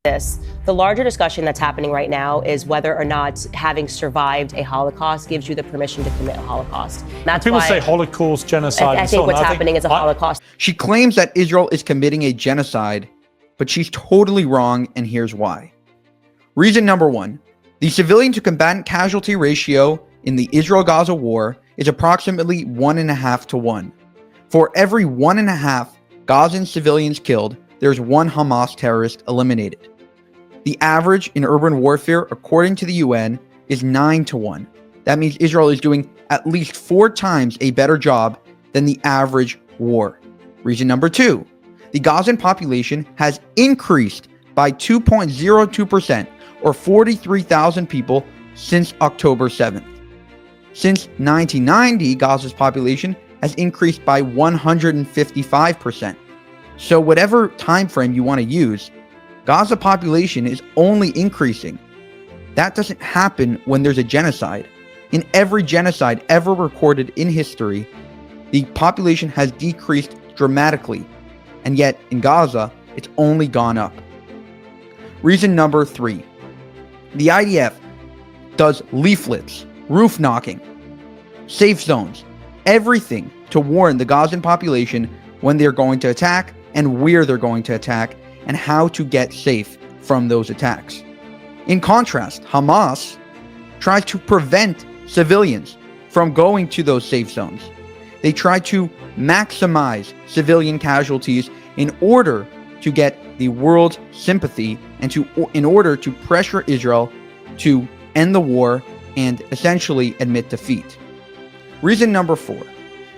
this. The larger discussion that's happening right now is whether or not having survived a Holocaust gives you the permission to commit a Holocaust. That's people why say Holocaust, genocide. I think what's happening is a Holocaust. She claims that Israel is committing a genocide, but she's totally wrong, and here's why. Reason number one, the civilian to combatant casualty ratio in the Israel-Gaza war is approximately 1.5 to 1. For every 1.5 Gazan civilians killed, there's one Hamas terrorist eliminated. The average in urban warfare, according to the UN, is 9 to 1. That means Israel is doing at least 4 times a better job than the average war. Reason number two, the Gazan population has increased by 2.02%, or 43,000 people, since October 7th. Since 1990, Gaza's population has increased by 155%. So whatever time frame you want to use, Gaza population is only increasing. That doesn't happen when there's a genocide. In every genocide ever recorded in history, the population has decreased dramatically, and yet in Gaza, it's only gone up. Reason number three, the IDF does leaflets, roof knocking, safe zones, everything to warn the Gazan population when they're going to attack and where they're going to attack and how to get safe from those attacks. In contrast, Hamas tries to prevent civilians from going to those safe zones. They try to maximize civilian casualties in order to get the world's sympathy and in order to pressure Israel to end the war and essentially admit defeat. Reason number four,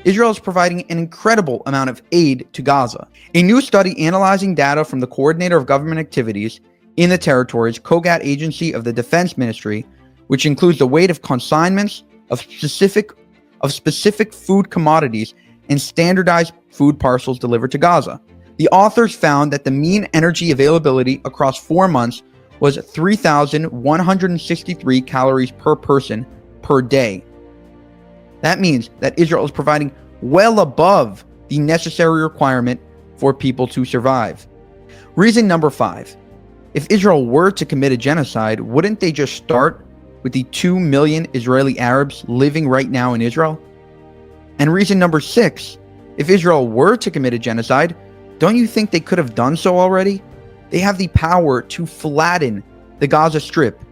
Israel is providing an incredible amount of aid to Gaza. A new study analyzing data from the Coordinator of Government Activities in the Territories, COGAT agency of the Defense Ministry, which includes the weight of consignments of specific food commodities and standardized food parcels delivered to Gaza. The authors found that the mean energy availability across 4 months was 3,163 calories per person per day. That means that Israel is providing well above the necessary requirement for people to survive. Reason number five, if Israel were to commit a genocide, wouldn't they just start with the 2 million Israeli Arabs living right now in Israel? And reason number six, if Israel were to commit a genocide, don't you think they could have done so already? They have the power to flatten the Gaza Strip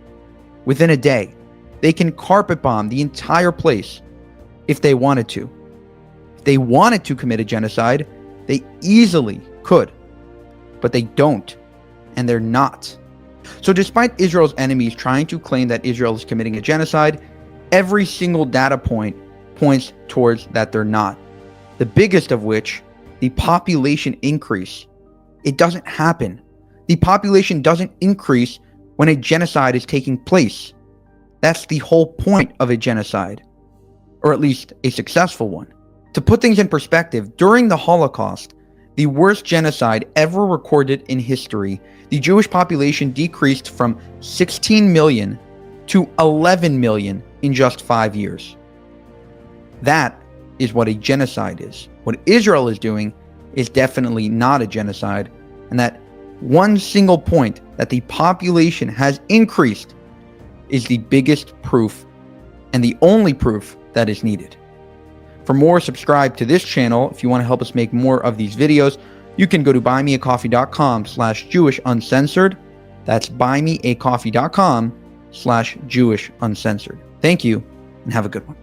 within a day. They can carpet bomb the entire place if they wanted to. If they wanted to commit a genocide, they easily could. But they don't, and they're not. So despite Israel's enemies trying to claim that Israel is committing a genocide, every single data point points towards that they're not. The biggest of which, the population increase. It doesn't happen. The population doesn't increase when a genocide is taking place. That's the whole point of a genocide, or at least a successful one. To put things in perspective, during the Holocaust, the worst genocide ever recorded in history, the Jewish population decreased from 16 million to 11 million in just 5 years. That is what a genocide is. What Israel is doing is definitely not a genocide, and that one single point that the population has increased is the biggest proof and the only proof that is needed. For more, subscribe to this channel. If you want to help us make more of these videos, you can go to buymeacoffee.com/JewishUncensored. That's buymeacoffee.com/JewishUncensored. Thank you, and have a good one.